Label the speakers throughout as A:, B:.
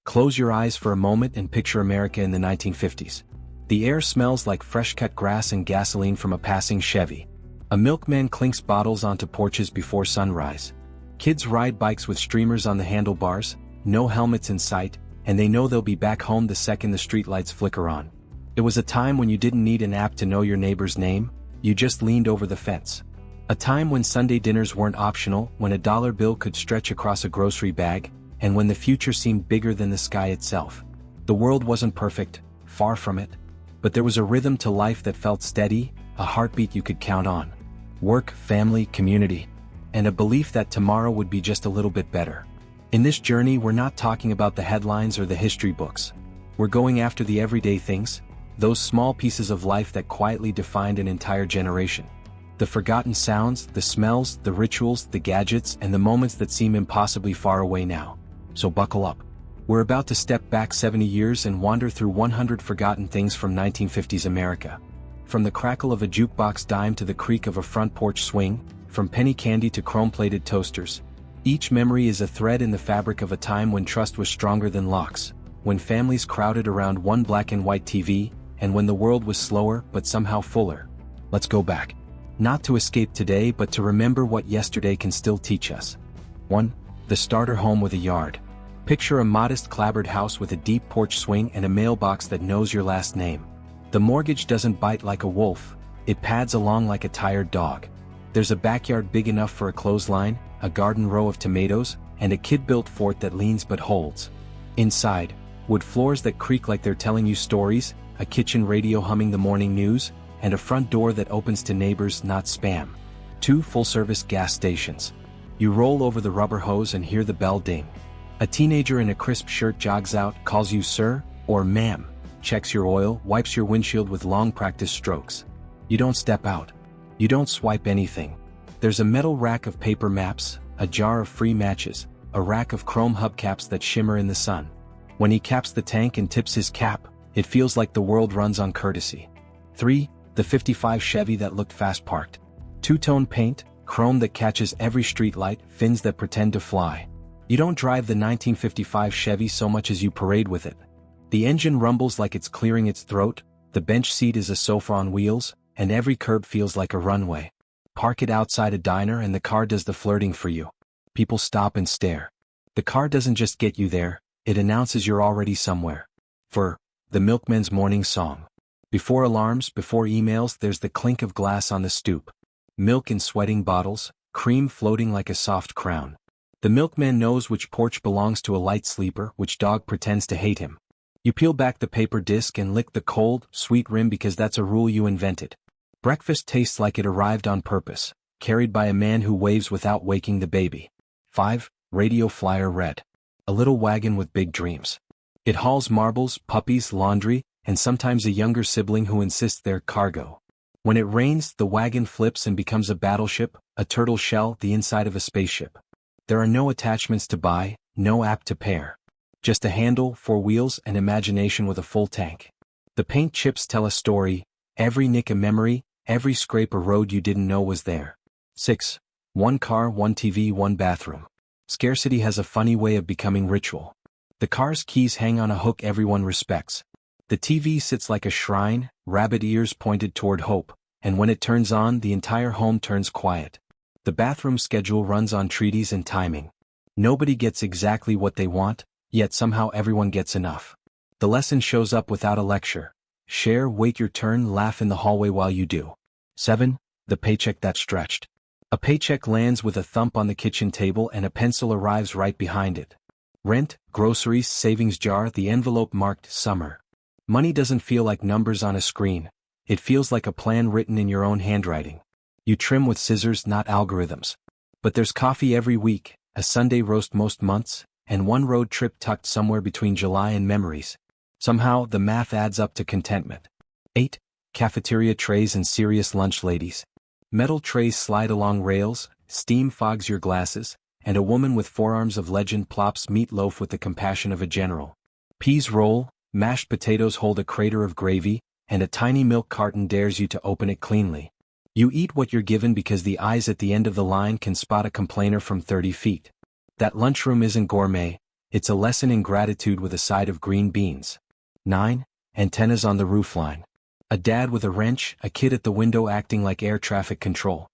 A: Close your eyes for a moment and picture America in the 1950s. The air smells like fresh-cut grass and gasoline from a passing Chevy. A milkman clinks bottles onto porches before sunrise. Kids ride bikes with streamers on the handlebars, no helmets in sight, and they know they'll be back home the second the streetlights flicker on. It was a time when you didn't need an app to know your neighbor's name, you just leaned over the fence. A time when Sunday dinners weren't optional, when a dollar bill could stretch across a grocery bag, and when the future seemed bigger than the sky itself. The world wasn't perfect, far from it. But there was a rhythm to life that felt steady, a heartbeat you could count on. Work, family, community. And a belief that tomorrow would be just a little bit better. In this journey, we're not talking about the headlines or the history books. We're going after the everyday things, those small pieces of life that quietly defined an entire generation. The forgotten sounds, the smells, the rituals, the gadgets, and the moments that seem impossibly far away now. So buckle up. We're about to step back 70 years and wander through 100 forgotten things from 1950s America. From the crackle of a jukebox dime to the creak of a front porch swing, from penny candy to chrome-plated toasters, each memory is a thread in the fabric of a time when trust was stronger than locks, when families crowded around one black and white TV, and when the world was slower but somehow fuller. Let's go back. Not to escape today but to remember what yesterday can still teach us. 1. The starter home with a yard. Picture a modest clapboard house with a deep porch swing and a mailbox that knows your last name. The mortgage doesn't bite like a wolf, it pads along like a tired dog. There's a backyard big enough for a clothesline, a garden row of tomatoes, and a kid-built fort that leans but holds. Inside, wood floors that creak like they're telling you stories, a kitchen radio humming the morning news, and a front door that opens to neighbors, not spam. 2 full-service gas stations. You roll over the rubber hose and hear the bell ding. A teenager in a crisp shirt jogs out, calls you sir or ma'am, checks your oil, wipes your windshield with long practice strokes. You don't step out. You don't swipe anything. There's a metal rack of paper maps, a jar of free matches, a rack of chrome hubcaps that shimmer in the sun. When he caps the tank and tips his cap, it feels like the world runs on courtesy. 3. The 55 Chevy that looked fast parked. Two-tone paint, chrome that catches every streetlight, fins that pretend to fly. You don't drive the 1955 Chevy so much as you parade with it. The engine rumbles like it's clearing its throat, the bench seat is a sofa on wheels, and every curb feels like a runway. Park it outside a diner and the car does the flirting for you. People stop and stare. The car doesn't just get you there, it announces you're already somewhere. For the milkman's morning song. Before alarms, before emails, there's the clink of glass on the stoop. Milk in sweating bottles, cream floating like a soft crown. The milkman knows which porch belongs to a light sleeper, which dog pretends to hate him. You peel back the paper disc and lick the cold, sweet rim because that's a rule you invented. Breakfast tastes like it arrived on purpose, carried by a man who waves without waking the baby. 5. Radio Flyer Red. A little wagon with big dreams. It hauls marbles, puppies, laundry, and sometimes a younger sibling who insists they're cargo. When it rains, the wagon flips and becomes a battleship, a turtle shell, the inside of a spaceship. There are no attachments to buy, no app to pair. Just a handle, 4 wheels, and imagination with a full tank. The paint chips tell a story, every nick a memory, every scrape a road you didn't know was there. 6. 1 car, 1 TV, 1 bathroom. Scarcity has a funny way of becoming ritual. The car's keys hang on a hook everyone respects. The TV sits like a shrine, rabbit ears pointed toward hope, and when it turns on, the entire home turns quiet. The bathroom schedule runs on treaties and timing. Nobody gets exactly what they want, yet somehow everyone gets enough. The lesson shows up without a lecture. Share, wait your turn, laugh in the hallway while you do. 7. The paycheck that stretched. A paycheck lands with a thump on the kitchen table and a pencil arrives right behind it. Rent, groceries, savings jar, the envelope marked summer. Money doesn't feel like numbers on a screen. It feels like a plan written in your own handwriting. You trim with scissors, not algorithms. But there's coffee every week, a Sunday roast most months, and 1 road trip tucked somewhere between July and memories. Somehow, the math adds up to contentment. 8. Cafeteria trays and serious lunch ladies. Metal trays slide along rails, steam fogs your glasses, and a woman with forearms of legend plops meatloaf with the compassion of a general. Peas roll, mashed potatoes hold a crater of gravy, and a tiny milk carton dares you to open it cleanly. You eat what you're given because the eyes at the end of the line can spot a complainer from 30 feet. That lunchroom isn't gourmet, It's a lesson in gratitude with a side of green beans. 9. Antennas on the roofline. A dad with a wrench, a kid at the window acting like air traffic control.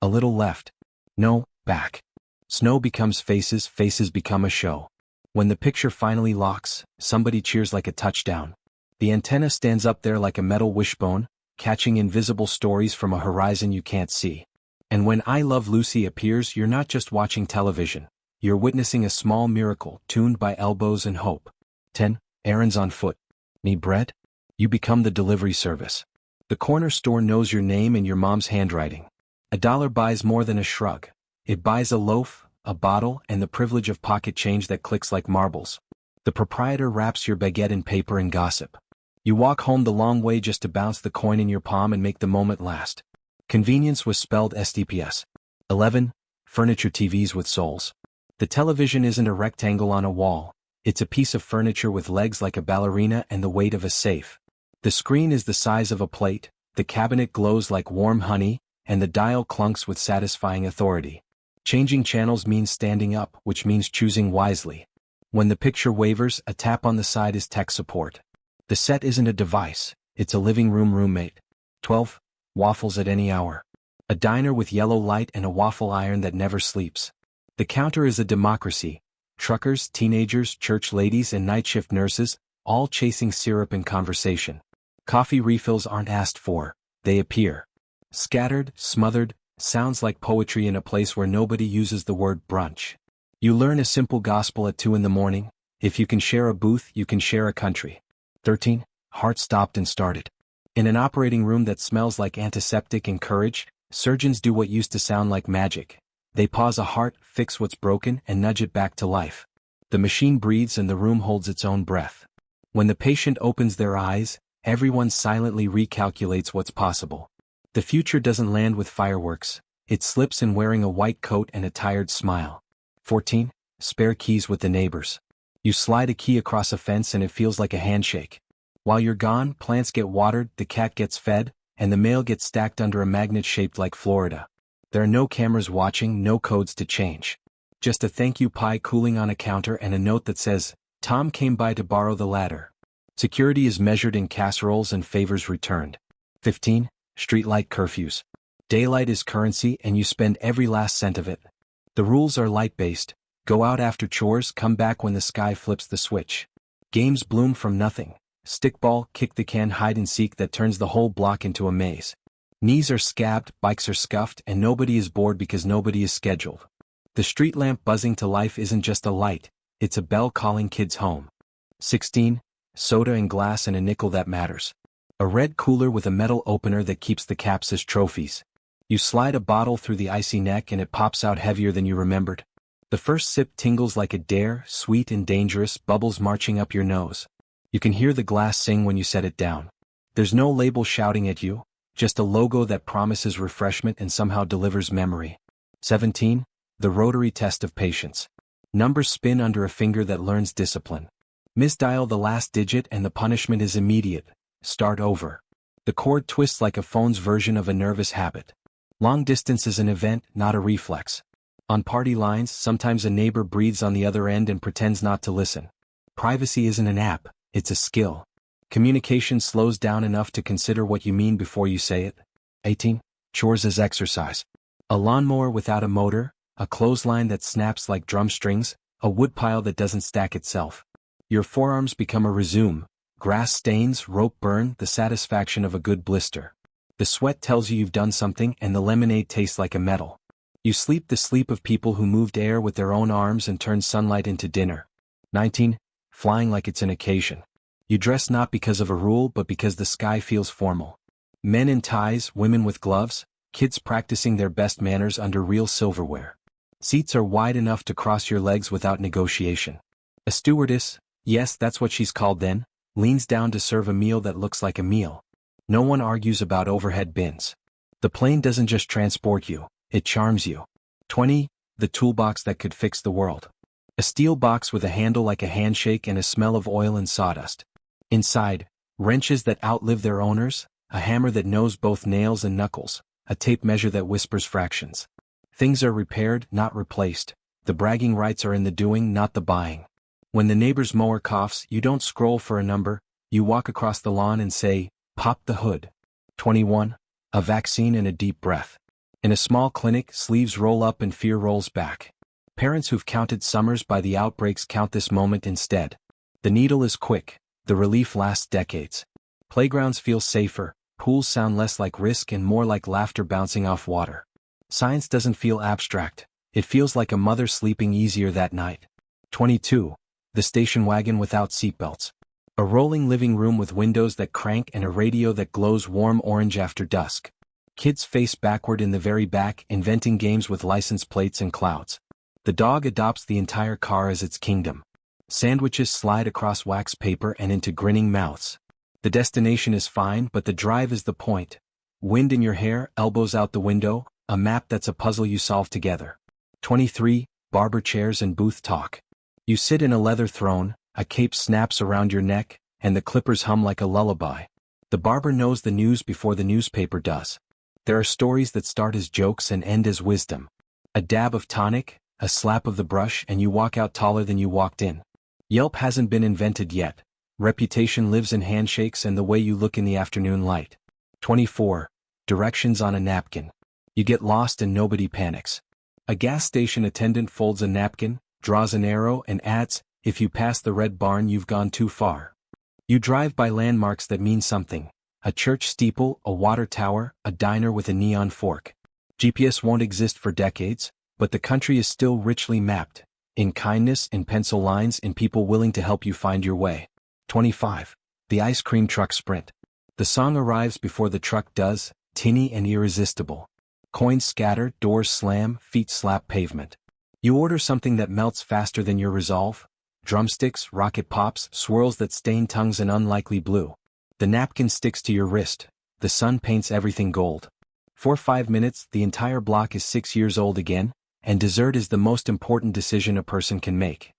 A: A little left. No, back. Snow becomes faces, faces become a show. When the picture finally locks, somebody cheers like a touchdown. The antenna stands up there like a metal wishbone, catching invisible stories from a horizon you can't see. And when I Love Lucy appears, you're not just watching television. You're witnessing a small miracle, tuned by elbows and hope. 10. Errands on foot. Need bread? You become the delivery service. The corner store knows your name and your mom's handwriting. $1 buys more than a shrug. It buys a loaf, a bottle, and the privilege of pocket change that clicks like marbles. The proprietor wraps your baguette in paper and gossip. You walk home the long way just to bounce the coin in your palm and make the moment last. Convenience was spelled STPS. 11. Furniture TVs with souls. The television isn't a rectangle on a wall. It's a piece of furniture with legs like a ballerina and the weight of a safe. The screen is the size of a plate, the cabinet glows like warm honey, and the dial clunks with satisfying authority. Changing channels means standing up, which means choosing wisely. When the picture wavers, a tap on the side is tech support. The set isn't a device, it's a living room roommate. 12. Waffles at any hour. A diner with yellow light and a waffle iron that never sleeps. The counter is a democracy. Truckers, teenagers, church ladies, and night shift nurses, all chasing syrup and conversation. Coffee refills aren't asked for, they appear. Scattered, smothered, sounds like poetry in a place where nobody uses the word brunch. You learn a simple gospel at 2 in the morning. If you can share a booth, you can share a country. 13. Heart stopped and started. In an operating room that smells like antiseptic and courage, surgeons do what used to sound like magic. They pause a heart, fix what's broken, and nudge it back to life. The machine breathes and the room holds its own breath. When the patient opens their eyes, everyone silently recalculates what's possible. The future doesn't land with fireworks. It slips in wearing a white coat and a tired smile. 14. Spare keys with the neighbors. You slide a key across a fence and it feels like a handshake. While you're gone, plants get watered, the cat gets fed, and the mail gets stacked under a magnet shaped like Florida. There are no cameras watching, no codes to change. Just a thank you pie cooling on a counter and a note that says, Tom came by to borrow the ladder. Security is measured in casseroles and favors returned. 15. Streetlight curfews. Daylight is currency and you spend every last cent of it. The rules are light-based. Go out after chores, come back when the sky flips the switch. Games bloom from nothing. Stickball, kick the can, hide and seek that turns the whole block into a maze. Knees are scabbed, bikes are scuffed, and nobody is bored because nobody is scheduled. The street lamp buzzing to life isn't just a light, it's a bell calling kids home. 16. Soda and glass and a nickel that matters. A red cooler with a metal opener that keeps the caps as trophies. You slide a bottle through the icy neck and it pops out heavier than you remembered. The first sip tingles like a dare, sweet and dangerous, bubbles marching up your nose. You can hear the glass sing when you set it down. There's no label shouting at you, just a logo that promises refreshment and somehow delivers memory. 17. The rotary test of patience. Numbers spin under a finger that learns discipline. Misdial the last digit and the punishment is immediate. Start over. The cord twists like a phone's version of a nervous habit. Long distance is an event, not a reflex. On party lines, sometimes a neighbor breathes on the other end and pretends not to listen. Privacy isn't an app, it's a skill. Communication slows down enough to consider what you mean before you say it. 18. Chores as exercise. A lawnmower without a motor, a clothesline that snaps like drum strings, a woodpile that doesn't stack itself. Your forearms become a resume. Grass stains, rope burn, the satisfaction of a good blister. The sweat tells you you've done something and the lemonade tastes like a medal. You sleep the sleep of people who moved air with their own arms and turned sunlight into dinner. 19. Flying like it's an occasion. You dress not because of a rule but because the sky feels formal. Men in ties, women with gloves, kids practicing their best manners under real silverware. Seats are wide enough to cross your legs without negotiation. A stewardess, yes, that's what she's called then, leans down to serve a meal that looks like a meal. No one argues about overhead bins. The plane doesn't just transport you, it charms you. 20. The toolbox that could fix the world. A steel box with a handle like a handshake and a smell of oil and sawdust. Inside, wrenches that outlive their owners, a hammer that knows both nails and knuckles, a tape measure that whispers fractions. Things are repaired, not replaced. The bragging rights are in the doing, not the buying. When the neighbor's mower coughs, you don't scroll for a number, you walk across the lawn and say, "Pop the hood." 21. A vaccine and a deep breath. In a small clinic, sleeves roll up and fear rolls back. Parents who've counted summers by the outbreaks count this moment instead. The needle is quick, the relief lasts decades. Playgrounds feel safer, pools sound less like risk and more like laughter bouncing off water. Science doesn't feel abstract, it feels like a mother sleeping easier that night. 22. The station wagon without seatbelts. A rolling living room with windows that crank and a radio that glows warm orange after dusk. Kids face backward in the very back, inventing games with license plates and clouds. The dog adopts the entire car as its kingdom. Sandwiches slide across wax paper and into grinning mouths. The destination is fine, but the drive is the point. Wind in your hair, elbows out the window, a map that's a puzzle you solve together. 23. Barber chairs and booth talk. You sit in a leather throne, a cape snaps around your neck, and the clippers hum like a lullaby. The barber knows the news before the newspaper does. There are stories that start as jokes and end as wisdom. A dab of tonic, a slap of the brush, and you walk out taller than you walked in. Yelp hasn't been invented yet. Reputation lives in handshakes and the way you look in the afternoon light. 24. Directions on a napkin. You get lost and nobody panics. A gas station attendant folds a napkin, draws an arrow and adds, "If you pass the red barn you've gone too far." You drive by landmarks that mean something. A church steeple, a water tower, a diner with a neon fork. GPS won't exist for decades, but the country is still richly mapped. In kindness, in pencil lines, in people willing to help you find your way. 25. The ice cream truck sprint. The song arrives before the truck does, tinny and irresistible. Coins scatter, doors slam, feet slap pavement. You order something that melts faster than your resolve. Drumsticks, rocket pops, swirls that stain tongues an unlikely blue. The napkin sticks to your wrist. The sun paints everything gold. For 5 minutes, the entire block is 6 years old again, and dessert is the most important decision a person can make.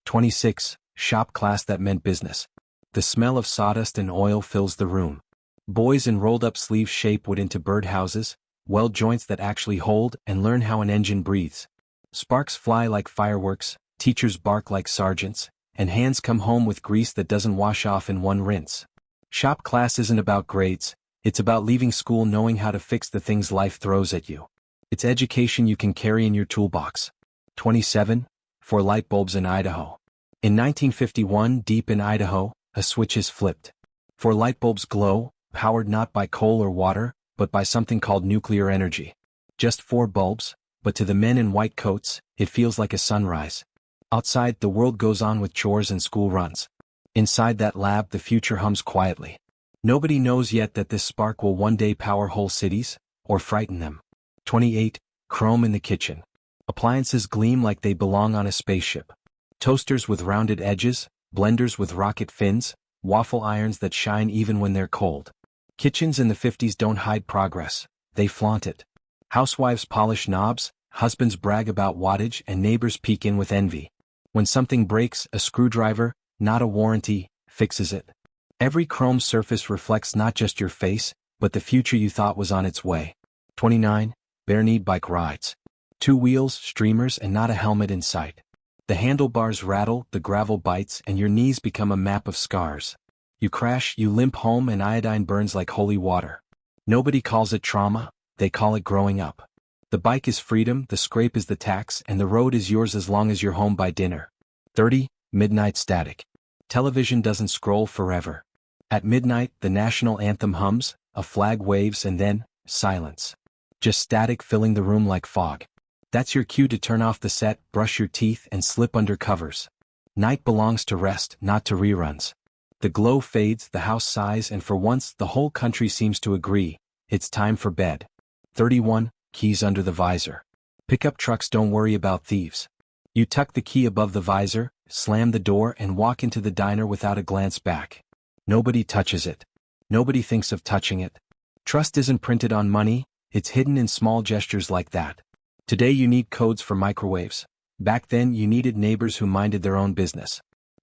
A: 26. Shop class that meant business. The smell of sawdust and oil fills the room. Boys in rolled-up sleeves shape wood into birdhouses, weld joints that actually hold and learn how an engine breathes. Sparks fly like fireworks, teachers bark like sergeants, and hands come home with grease that doesn't wash off in one rinse. Shop class isn't about grades, it's about leaving school knowing how to fix the things life throws at you. It's education you can carry in your toolbox. 27. For light bulbs in Idaho. In 1951, deep in Idaho, a switch is flipped. For light bulbs glow, powered not by coal or water, but by something called nuclear energy. Just 4 bulbs, but to the men in white coats, it feels like a sunrise. Outside, the world goes on with chores and school runs. Inside that lab, the future hums quietly. Nobody knows yet that this spark will one day power whole cities, or frighten them. 28. Chrome in the kitchen. Appliances gleam like they belong on a spaceship. Toasters with rounded edges, blenders with rocket fins, waffle irons that shine even when they're cold. Kitchens in the 50s don't hide progress, they flaunt it. Housewives polish knobs, husbands brag about wattage, and neighbors peek in with envy. When something breaks, a screwdriver, not a warranty, fixes it. Every chrome surface reflects not just your face, but the future you thought was on its way. 29. Bare-knee bike rides. 2 wheels, streamers, and not a helmet in sight. The handlebars rattle, the gravel bites, and your knees become a map of scars. You crash, you limp home, and iodine burns like holy water. Nobody calls it trauma, they call it growing up. The bike is freedom, the scrape is the tax, and the road is yours as long as you're home by dinner. 30. Midnight static. Television doesn't scroll forever. At midnight, the national anthem hums, a flag waves, and then, silence. Just static filling the room like fog. That's your cue to turn off the set, brush your teeth, and slip under covers. Night belongs to rest, not to reruns. The glow fades, the house sighs, and for once, the whole country seems to agree. It's time for bed. 31. Keys under the visor. Pickup trucks don't worry about thieves. You tuck the key above the visor, slam the door, and walk into the diner without a glance back. Nobody touches it. Nobody thinks of touching it. Trust isn't printed on money, it's hidden in small gestures like that. Today you need codes for microwaves. Back then you needed neighbors who minded their own business.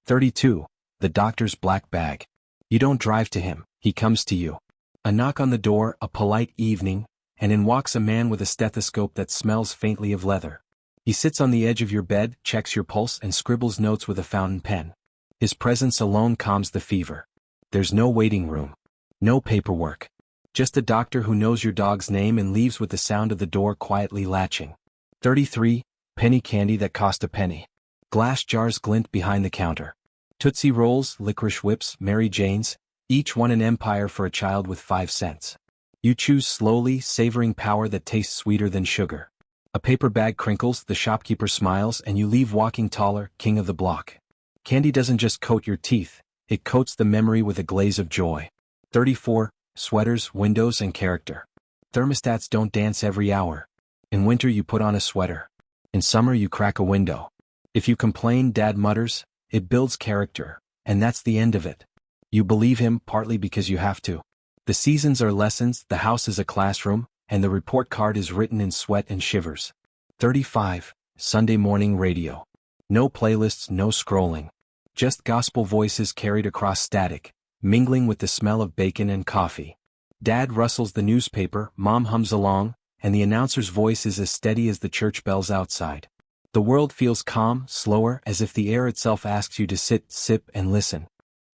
A: 32. The doctor's black bag. You don't drive to him, he comes to you. A knock on the door, a polite evening, and in walks a man with a stethoscope that smells faintly of leather. He sits on the edge of your bed, checks your pulse and scribbles notes with a fountain pen. His presence alone calms the fever. There's no waiting room. No paperwork. Just a doctor who knows your dog's name and leaves with the sound of the door quietly latching. 33. Penny candy that cost a penny. Glass jars glint behind the counter. Tootsie Rolls, licorice whips, Mary Janes, each one an empire for a child with 5 cents. You choose slowly, savoring power that tastes sweeter than sugar. A paper bag crinkles, the shopkeeper smiles, and you leave walking taller, king of the block. Candy doesn't just coat your teeth, it coats the memory with a glaze of joy. 34. Sweaters, windows, and character. Thermostats don't dance every hour. In winter you put on a sweater. In summer you crack a window. If you complain, Dad mutters, it builds character, and that's the end of it. You believe him partly because you have to. The seasons are lessons, the house is a classroom, and the report card is written in sweat and shivers. 35. Sunday morning radio. No playlists, no scrolling. Just gospel voices carried across static, mingling with the smell of bacon and coffee. Dad rustles the newspaper, Mom hums along, and the announcer's voice is as steady as the church bells outside. The world feels calm, slower, as if the air itself asks you to sit, sip, and listen.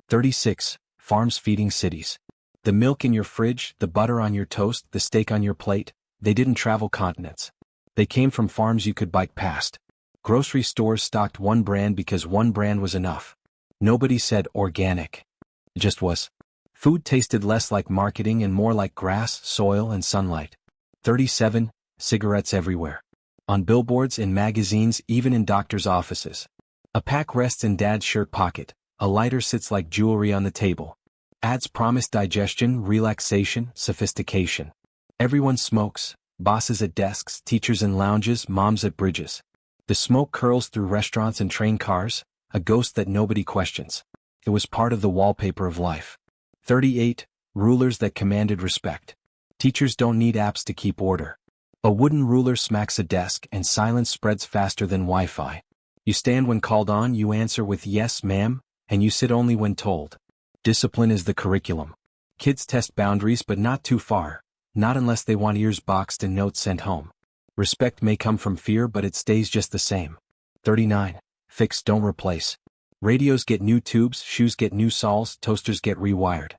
A: 36. Farms feeding cities. The milk in your fridge, the butter on your toast, the steak on your plate, they didn't travel continents. They came from farms you could bike past. Grocery stores stocked one brand because one brand was enough. Nobody said organic. It just was. Food tasted less like marketing and more like grass, soil, and sunlight. 37. Cigarettes everywhere. On billboards, in magazines, even in doctors' offices. A pack rests in Dad's shirt pocket, a lighter sits like jewelry on the table. Ads promise digestion, relaxation, sophistication. Everyone smokes, bosses at desks, teachers in lounges, moms at bridges. The smoke curls through restaurants and train cars, a ghost that nobody questions. It was part of the wallpaper of life. 38. Rulers that commanded respect. Teachers don't need apps to keep order. A wooden ruler smacks a desk and silence spreads faster than Wi-Fi. You stand when called on, you answer with yes, ma'am, and you sit only when told. Discipline is the curriculum. Kids test boundaries but not too far, not unless they want ears boxed and notes sent home. Respect may come from fear but it stays just the same. 39. Fix, don't replace. Radios get new tubes, shoes get new soles, toasters get rewired.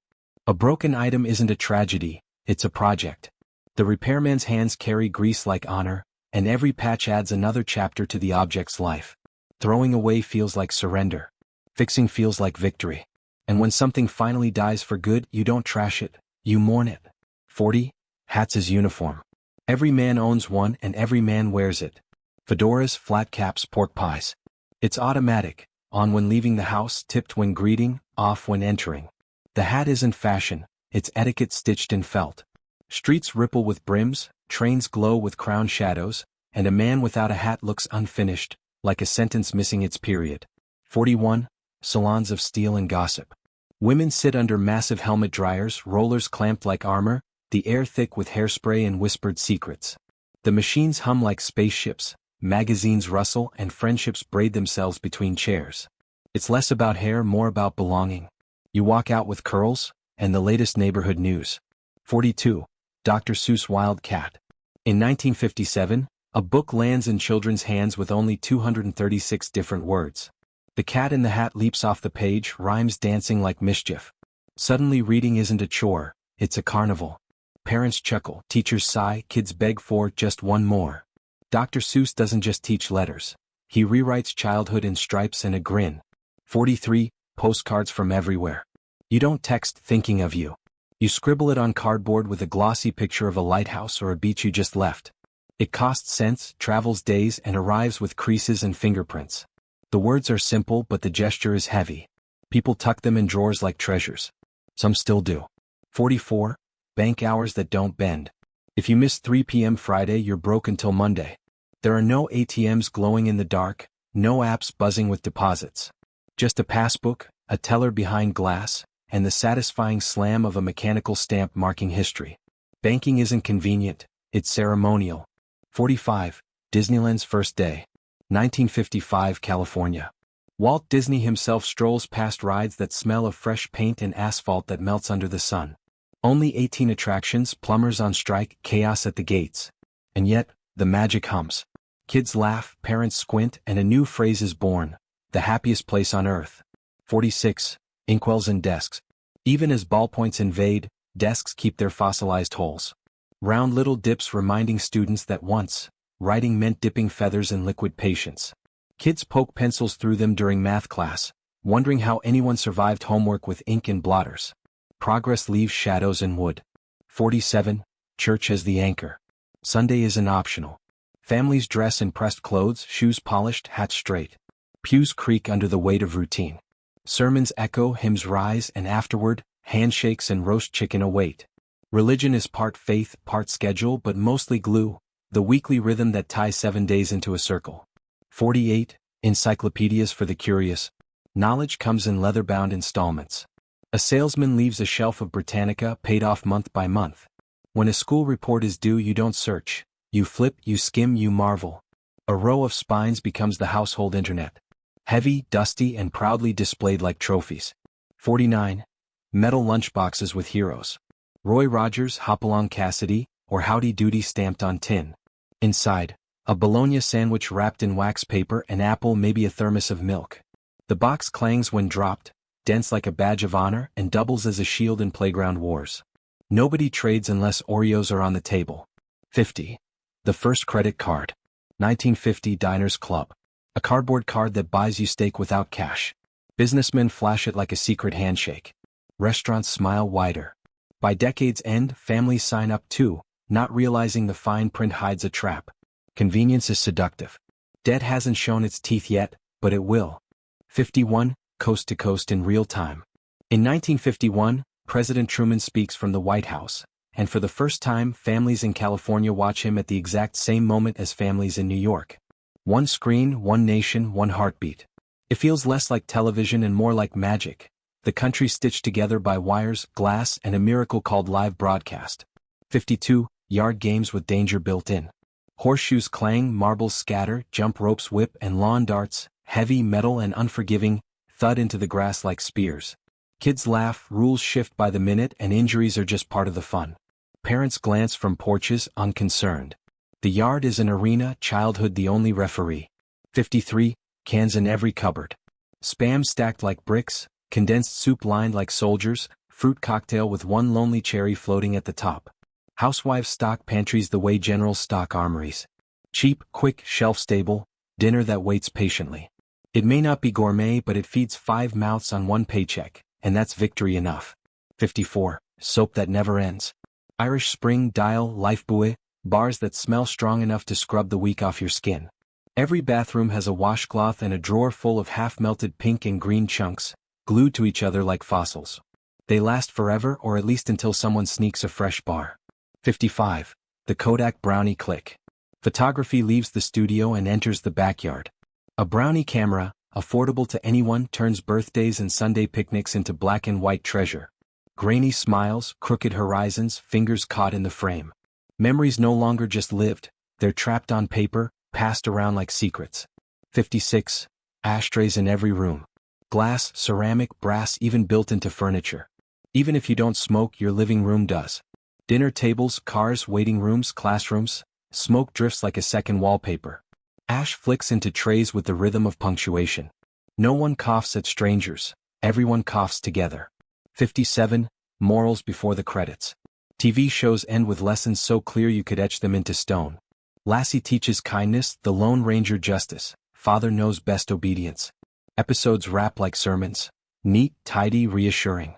A: A broken item isn't a tragedy, it's a project. The repairman's hands carry grease like honor, and every patch adds another chapter to the object's life. Throwing away feels like surrender. Fixing feels like victory. And when something finally dies for good, you don't trash it, you mourn it. 40. Hats as uniform. Every man owns one and every man wears it. Fedoras, flat caps, pork pies. It's automatic, on when leaving the house, tipped when greeting, off when entering. The hat isn't fashion, it's etiquette stitched in felt. Streets ripple with brims, trains glow with crown shadows, and a man without a hat looks unfinished, like a sentence missing its period. 41. Salons of steel and gossip. Women sit under massive helmet dryers, rollers clamped like armor, the air thick with hairspray and whispered secrets. The machines hum like spaceships, magazines rustle, and friendships braid themselves between chairs. It's less about hair, more about belonging. You walk out with curls, and the latest neighborhood news. 42. Dr. Seuss Wild Cat. In 1957, a book lands in children's hands with only 236 different words. The cat in the hat leaps off the page, rhymes dancing like mischief. Suddenly reading isn't a chore, it's a carnival. Parents chuckle, teachers sigh, kids beg for just one more. Dr. Seuss doesn't just teach letters. He rewrites childhood in stripes and a grin. 43. Postcards from everywhere. You don't text thinking of you. You scribble it on cardboard with a glossy picture of a lighthouse or a beach you just left. It costs cents, travels days, and arrives with creases and fingerprints. The words are simple, but the gesture is heavy. People tuck them in drawers like treasures. Some still do. 44. Bank hours that don't bend. If you miss 3 p.m. Friday, you're broke until Monday. There are no ATMs glowing in the dark, no apps buzzing with deposits. Just a passbook, a teller behind glass, and the satisfying slam of a mechanical stamp marking history. Banking isn't convenient, it's ceremonial. 45. Disneyland's first day. 1955, California. Walt Disney himself strolls past rides that smell of fresh paint and asphalt that melts under the sun. Only 18 attractions, plumbers on strike, chaos at the gates. And yet, the magic hums. Kids laugh, parents squint, and a new phrase is born: the happiest place on earth. 46. Inkwells and desks. Even as ballpoints invade, desks keep their fossilized holes. Round little dips reminding students that once, writing meant dipping feathers in liquid patience. Kids poke pencils through them during math class, wondering how anyone survived homework with ink and blotters. Progress leaves shadows in wood. 47. Church as the anchor. Sunday isn't optional. Families dress in pressed clothes, shoes polished, hats straight. Pews creak under the weight of routine. Sermons echo, hymns rise, and afterward, handshakes and roast chicken await. Religion is part faith, part schedule, but mostly glue, the weekly rhythm that ties 7 days into a circle. 48. Encyclopedias for the curious. Knowledge comes in leather-bound installments. A salesman leaves a shelf of Britannica paid off month by month. When a school report is due, you don't search. You flip, you skim, you marvel. A row of spines becomes the household internet. Heavy, dusty, and proudly displayed like trophies. 49. Metal lunchboxes with heroes. Roy Rogers, Hopalong Cassidy, or Howdy Doody stamped on tin. Inside, a bologna sandwich wrapped in wax paper, an apple, maybe a thermos of milk. The box clangs when dropped, dense like a badge of honor, and doubles as a shield in playground wars. Nobody trades unless Oreos are on the table. 50. The first credit card. 1950 Diners Club. A cardboard card that buys you steak without cash. Businessmen flash it like a secret handshake. Restaurants smile wider. By decade's end, families sign up too, not realizing the fine print hides a trap. Convenience is seductive. Debt hasn't shown its teeth yet, but it will. 51. Coast to coast in real time. In 1951, President Truman speaks from the White House, and for the first time, families in California watch him at the exact same moment as families in New York. One screen, one nation, one heartbeat. It feels less like television and more like magic. The country stitched together by wires, glass, and a miracle called live broadcast. 52. Yard games with danger built in. Horseshoes clang, marbles scatter, jump ropes whip, and lawn darts, heavy, metal, and unforgiving, thud into the grass like spears. Kids laugh, rules shift by the minute, and injuries are just part of the fun. Parents glance from porches, unconcerned. The yard is an arena, childhood the only referee. 53. Cans in every cupboard. Spam stacked like bricks, condensed soup lined like soldiers, fruit cocktail with one lonely cherry floating at the top. Housewives stock pantries the way generals stock armories. Cheap, quick, shelf-stable, dinner that waits patiently. It may not be gourmet, but it feeds 5 mouths on one paycheck, and that's victory enough. 54. Soap that never ends. Irish Spring, Dial, Lifebuoy, bars that smell strong enough to scrub the week off your skin. Every bathroom has a washcloth and a drawer full of half-melted pink and green chunks, glued to each other like fossils. They last forever, or at least until someone sneaks a fresh bar. 55. The Kodak Brownie Click. Photography leaves the studio and enters the backyard. A Brownie camera, affordable to anyone, turns birthdays and Sunday picnics into black and white treasure. Grainy smiles, crooked horizons, fingers caught in the frame. Memories no longer just lived, they're trapped on paper, passed around like secrets. 56. Ashtrays in every room. Glass, ceramic, brass, even built into furniture. Even if you don't smoke, your living room does. Dinner tables, cars, waiting rooms, classrooms, smoke drifts like a second wallpaper. Ash flicks into trays with the rhythm of punctuation. No one coughs at strangers, everyone coughs together. 57. Morals before the credits. TV shows end with lessons so clear you could etch them into stone. Lassie teaches kindness, The Lone Ranger justice, Father knows best obedience. Episodes wrap like sermons. Neat, tidy, reassuring.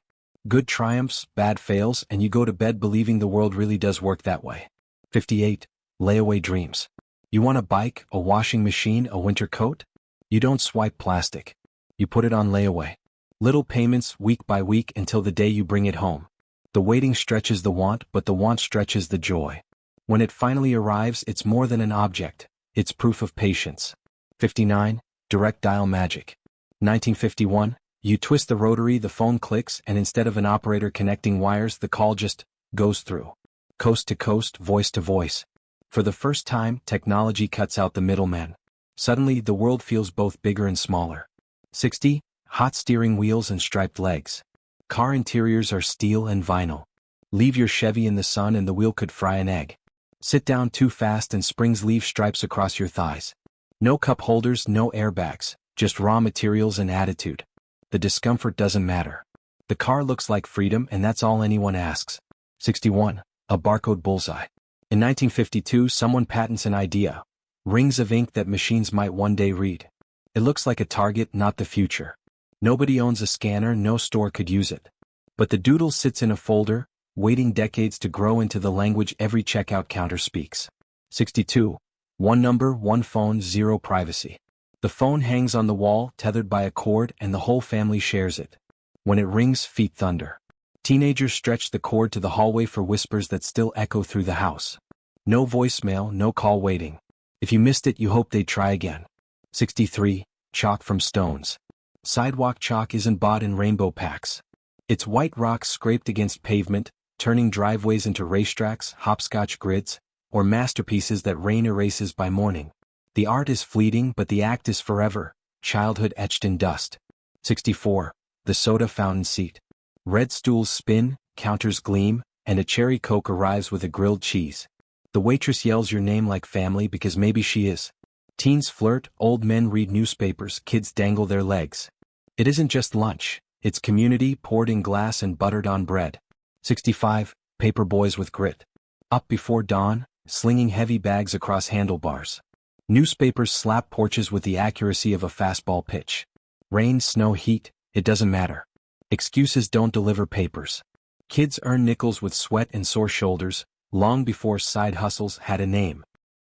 A: Good triumphs, bad fails, and you go to bed believing the world really does work that way. 58. Layaway dreams. You want a bike, a washing machine, a winter coat? You don't swipe plastic. You put it on layaway. Little payments, week by week, until the day you bring it home. The waiting stretches the want, but the want stretches the joy. When it finally arrives, it's more than an object. It's proof of patience. 59. Direct dial magic. 1951. You twist the rotary, the phone clicks, and instead of an operator connecting wires, the call just goes through. Coast to coast, voice to voice. For the first time, technology cuts out the middleman. Suddenly, the world feels both bigger and smaller. 60. Hot steering wheels and striped legs. Car interiors are steel and vinyl. Leave your Chevy in the sun and the wheel could fry an egg. Sit down too fast and springs leave stripes across your thighs. No cup holders, no airbags, just raw materials and attitude. The discomfort doesn't matter. The car looks like freedom and that's all anyone asks. 61. A barcode bullseye. In 1952, someone patents an idea. Rings of ink that machines might one day read. It looks like a target, not the future. Nobody owns a scanner, no store could use it. But the doodle sits in a folder, waiting decades to grow into the language every checkout counter speaks. 62. One number, one phone, zero privacy. The phone hangs on the wall, tethered by a cord, and the whole family shares it. When it rings, feet thunder. Teenagers stretch the cord to the hallway for whispers that still echo through the house. No voicemail, no call waiting. If you missed it, you hope they'd try again. 63. Chalk from stones. Sidewalk chalk isn't bought in rainbow packs. It's white rocks scraped against pavement, turning driveways into racetracks, hopscotch grids, or masterpieces that rain erases by morning. The art is fleeting, but the act is forever, childhood etched in dust. 64. The soda fountain seat. Red stools spin, counters gleam, and a cherry Coke arrives with a grilled cheese. The waitress yells your name like family because maybe she is. Teens flirt, old men read newspapers, kids dangle their legs. It isn't just lunch, it's community poured in glass and buttered on bread. 65. Paper boys with grit. Up before dawn, slinging heavy bags across handlebars. Newspapers slap porches with the accuracy of a fastball pitch. Rain, snow, heat, it doesn't matter. Excuses don't deliver papers. Kids earn nickels with sweat and sore shoulders, long before side hustles had a name.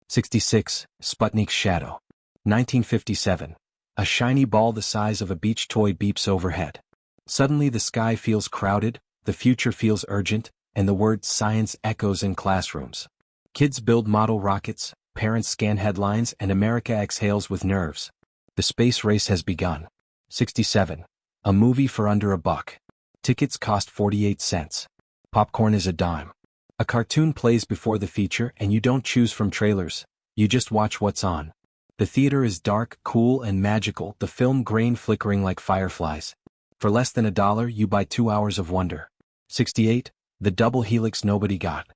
A: 66. Sputnik's shadow. 1957. A shiny ball the size of a beach toy beeps overhead. Suddenly the sky feels crowded, the future feels urgent, and the word science echoes in classrooms. Kids build model rockets, parents scan headlines, and America exhales with nerves. The space race has begun. 67. A movie for under $1. Tickets cost 48 cents. Popcorn is a dime. A cartoon plays before the feature and you don't choose from trailers, you just watch what's on. The theater is dark, cool, and magical, the film grain flickering like fireflies. For less than $1, you buy 2 hours of wonder. 68. The double helix nobody got.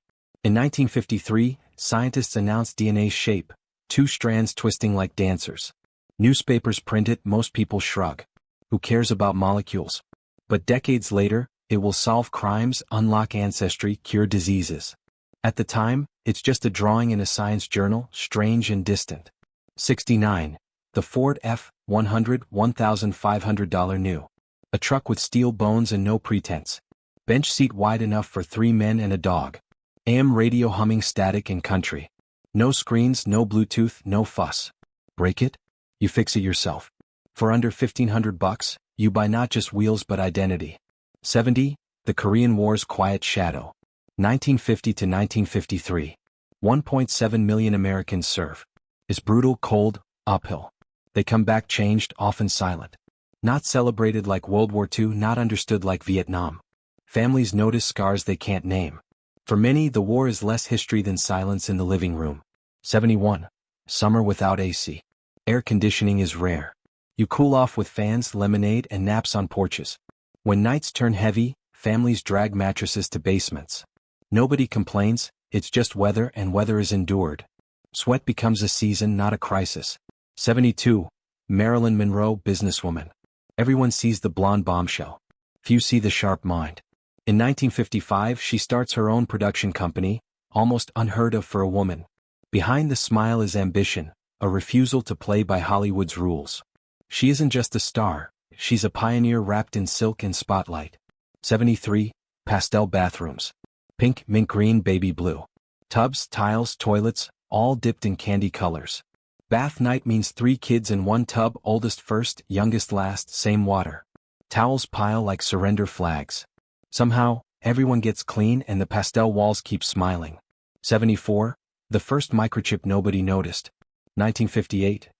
A: In 1953, scientists announced DNA's shape, 2 strands twisting like dancers. Newspapers print it, most people shrug. Who cares about molecules? But decades later, it will solve crimes, unlock ancestry, cure diseases. At the time, it's just a drawing in a science journal, strange and distant. 69. The Ford F-100 $1,500 new. A truck with steel bones and no pretense. Bench seat wide enough for 3 men and a dog. AM radio humming static and country. No screens, no Bluetooth, no fuss. Break it? You fix it yourself. For under $1,500, you buy not just wheels but identity. 70. The Korean War's quiet shadow. 1950 to 1953. 1.7 million Americans serve. It's brutal, cold, uphill. They come back changed, often silent. Not celebrated like World War II, not understood like Vietnam. Families notice scars they can't name. For many, the war is less history than silence in the living room. 71. Summer without AC. Air conditioning is rare. You cool off with fans, lemonade, and naps on porches. When nights turn heavy, families drag mattresses to basements. Nobody complains, it's just weather and weather is endured. Sweat becomes a season, not a crisis. 72. Marilyn Monroe, businesswoman. Everyone sees the blonde bombshell. Few see the sharp mind. In 1955, she starts her own production company, almost unheard of for a woman. Behind the smile is ambition, a refusal to play by Hollywood's rules. She isn't just a star, she's a pioneer wrapped in silk and spotlight. 73. Pastel bathrooms. Pink, mint green, baby blue. Tubs, tiles, toilets, all dipped in candy colors. Bath night means 3 kids in 1 tub, oldest first, youngest last, same water. Towels pile like surrender flags. Somehow, everyone gets clean and the pastel walls keep smiling. 74. The first microchip nobody noticed. 1958.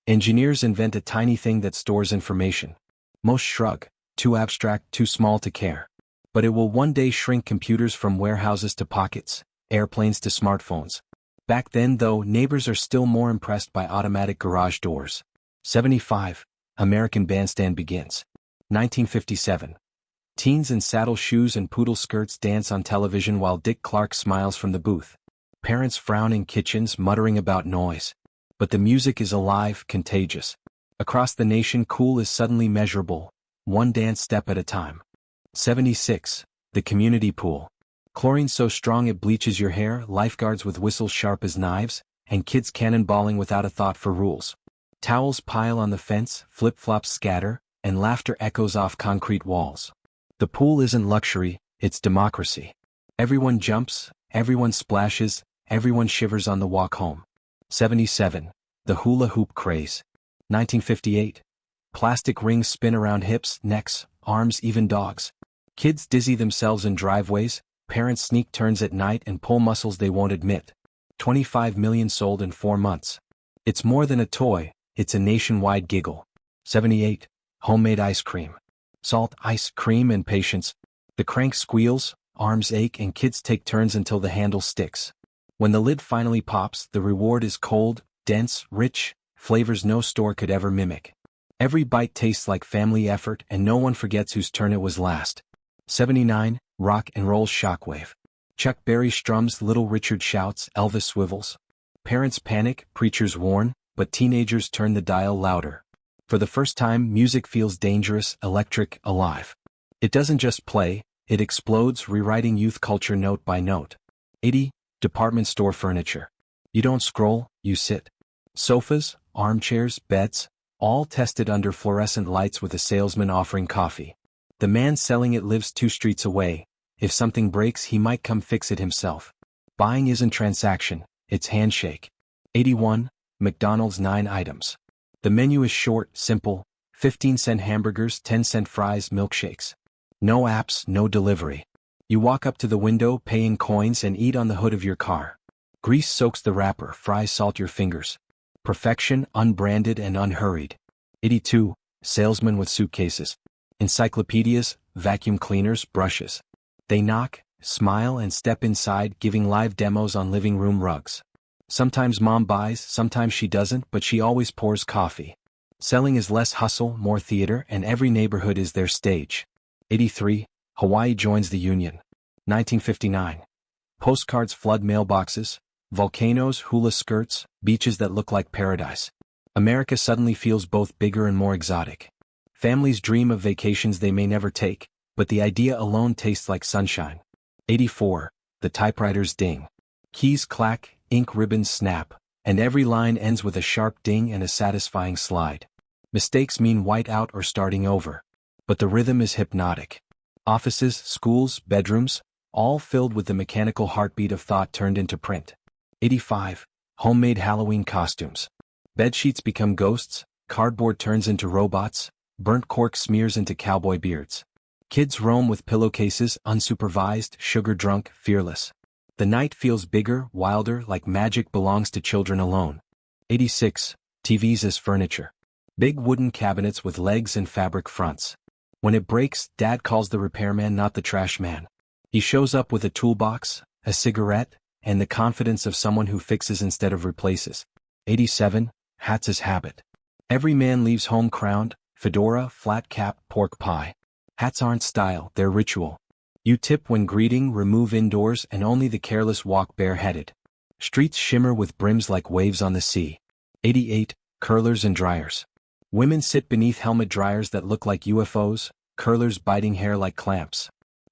A: Engineers invent a tiny thing that stores information. Most shrug, too abstract, too small to care. But it will one day shrink computers from warehouses to pockets, airplanes to smartphones. Back then, though, neighbors are still more impressed by automatic garage doors. 75. American Bandstand begins. 1957. Teens in saddle shoes and poodle skirts dance on television while Dick Clark smiles from the booth. Parents frown in kitchens muttering about noise. But the music is alive, contagious. Across the nation cool is suddenly measurable, one dance step at a time. 76. The community pool. Chlorine so strong it bleaches your hair, lifeguards with whistles sharp as knives, and kids cannonballing without a thought for rules. Towels pile on the fence, flip-flops scatter, and laughter echoes off concrete walls. The pool isn't luxury, it's democracy. Everyone jumps, everyone splashes, everyone shivers on the walk home. 77. The hula hoop craze. 1958. Plastic rings spin around hips, necks, arms, even dogs. Kids dizzy themselves in driveways, parents sneak turns at night and pull muscles they won't admit. 25 million sold in 4 months. It's more than a toy, it's a nationwide giggle. 78. Homemade ice cream. Salt, ice cream, and patience. The crank squeals, arms ache, and kids take turns until the handle sticks. When the lid finally pops, the reward is cold, dense, rich, flavors no store could ever mimic. Every bite tastes like family effort, and no one forgets whose turn it was last. 79. Rock and roll shockwave. Chuck Berry strums, Little Richard shouts, Elvis swivels. Parents panic, preachers warn, but teenagers turn the dial louder. For the first time, music feels dangerous, electric, alive. It doesn't just play, it explodes, rewriting youth culture note by note. 80. Department store furniture. You don't scroll, you sit. Sofas, armchairs, beds, all tested under fluorescent lights with a salesman offering coffee. The man selling it lives 2 streets away. If something breaks, he might come fix it himself. Buying isn't transaction, it's handshake. 81. McDonald's 9 items. The menu is short, simple, 15-cent hamburgers, 10-cent fries, milkshakes. No apps, no delivery. You walk up to the window, pay in coins, and eat on the hood of your car. Grease soaks the wrapper, fries salt your fingers. Perfection, unbranded and unhurried. 82. Salesmen with suitcases. Encyclopedias, vacuum cleaners, brushes. They knock, smile, and step inside, giving live demos on living room rugs. Sometimes mom buys, sometimes she doesn't, but she always pours coffee. Selling is less hustle, more theater, and every neighborhood is their stage. 83. Hawaii joins the Union. 1959. Postcards flood mailboxes, volcanoes, hula skirts, beaches that look like paradise. America suddenly feels both bigger and more exotic. Families dream of vacations they may never take, but the idea alone tastes like sunshine. 84. The typewriter's ding. Keys clack, ink ribbons snap, and every line ends with a sharp ding and a satisfying slide. Mistakes mean white out or starting over. But the rhythm is hypnotic. Offices, schools, bedrooms, all filled with the mechanical heartbeat of thought turned into print. 85. Homemade Halloween costumes. Bedsheets become ghosts, cardboard turns into robots, burnt cork smears into cowboy beards. Kids roam with pillowcases, unsupervised, sugar-drunk, fearless. The night feels bigger, wilder, like magic belongs to children alone. 86. TVs as furniture. Big wooden cabinets with legs and fabric fronts. When it breaks, Dad calls the repairman, not the trash man. He shows up with a toolbox, a cigarette, and the confidence of someone who fixes instead of replaces. 87. Hats as habit. Every man leaves home crowned, fedora, flat cap, pork pie. Hats aren't style, they're ritual. You tip when greeting, remove indoors, and only the careless walk bareheaded. Streets shimmer with brims like waves on the sea. 88. Curlers and dryers. Women sit beneath helmet dryers that look like UFOs, curlers biting hair like clamps.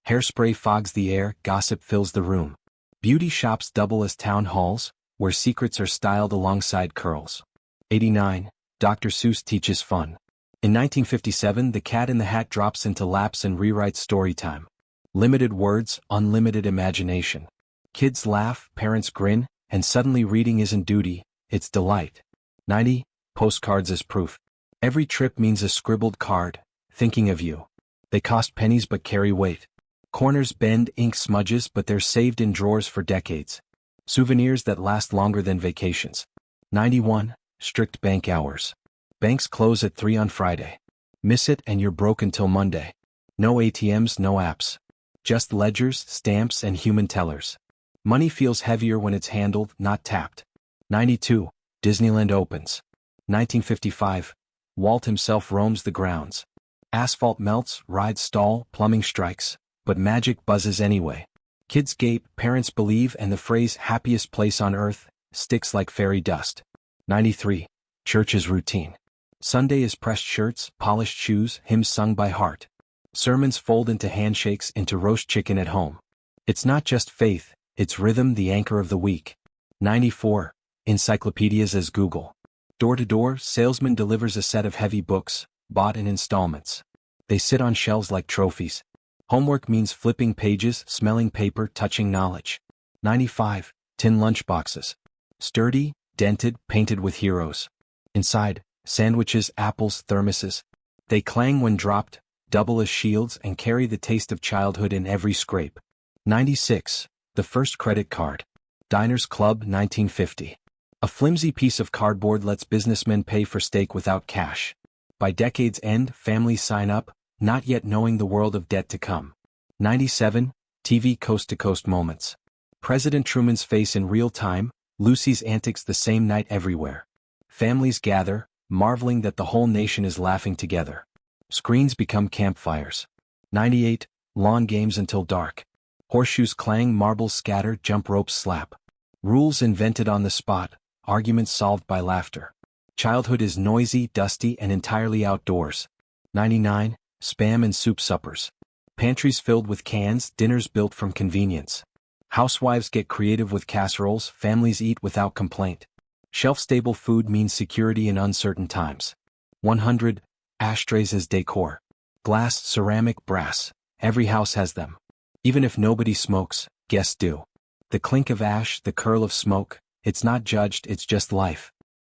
A: Hairspray fogs the air, gossip fills the room. Beauty shops double as town halls, where secrets are styled alongside curls. 89. Dr. Seuss teaches fun. In 1957, The Cat in the Hat drops into laps and rewrites story time. Limited words, unlimited imagination. Kids laugh, parents grin, and suddenly reading isn't duty, it's delight. 90. Postcards as proof. Every trip means a scribbled card, thinking of you. They cost pennies but carry weight. Corners bend, ink smudges, but they're saved in drawers for decades. Souvenirs that last longer than vacations. 91. Strict bank hours. Banks close at 3 on Friday. Miss it and you're broke until Monday. No ATMs, no apps. Just ledgers, stamps, and human tellers. Money feels heavier when it's handled, not tapped. 92. Disneyland opens. 1955. Walt himself roams the grounds. Asphalt melts, rides stall, plumbing strikes, but magic buzzes anyway. Kids gape, parents believe, and the phrase happiest place on earth sticks like fairy dust. 93. Church is routine. Sunday is pressed shirts, polished shoes, hymns sung by heart. Sermons fold into handshakes, into roast chicken at home. It's not just faith, it's rhythm, the anchor of the week. 94. Encyclopedias as Google. Door to door, salesman delivers a set of heavy books, bought in installments. They sit on shelves like trophies. Homework means flipping pages, smelling paper, touching knowledge. 95. Tin lunchboxes. Sturdy, dented, painted with heroes. Inside, sandwiches, apples, thermoses. They clang when dropped, double as shields, and carry the taste of childhood in every scrape. 96. The first credit card. Diners Club, 1950. A flimsy piece of cardboard lets businessmen pay for steak without cash. By decade's end, families sign up, not yet knowing the world of debt to come. 97. TV coast-to-coast moments. President Truman's face in real time, Lucy's antics the same night everywhere. Families gather, marveling that the whole nation is laughing together. Screens become campfires. 98. Lawn games until dark. Horseshoes clang, marbles scatter, jump ropes slap. Rules invented on the spot, arguments solved by laughter. Childhood is noisy, dusty, and entirely outdoors. 99. Spam and soup suppers. Pantries filled with cans, dinners built from convenience. Housewives get creative with casseroles, families eat without complaint. Shelf-stable food means security in uncertain times. 100. Ashtrays as decor. Glass, ceramic, brass. Every house has them. Even if nobody smokes, guests do. The clink of ash, the curl of smoke, it's not judged, it's just life.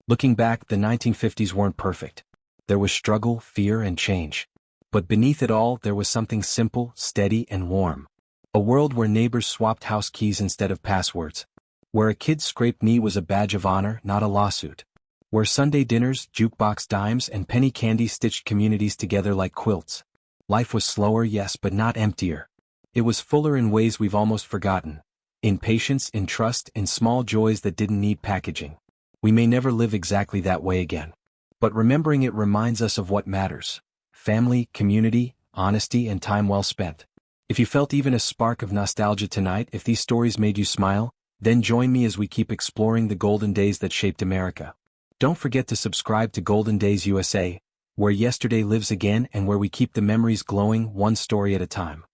A: Looking back, the 1950s weren't perfect. There was struggle, fear, and change. But beneath it all, there was something simple, steady, and warm. A world where neighbors swapped house keys instead of passwords. Where a kid's scraped knee was a badge of honor, not a lawsuit. Where Sunday dinners, jukebox dimes, and penny candy stitched communities together like quilts. Life was slower, yes, but not emptier. It was fuller in ways we've almost forgotten. In patience, in trust, in small joys that didn't need packaging. We may never live exactly that way again. But remembering it reminds us of what matters. Family, community, honesty, and time well spent. If you felt even a spark of nostalgia tonight, if these stories made you smile, then join me as we keep exploring the golden days that shaped America. Don't forget to subscribe to Golden Days USA, where yesterday lives again and where we keep the memories glowing one story at a time.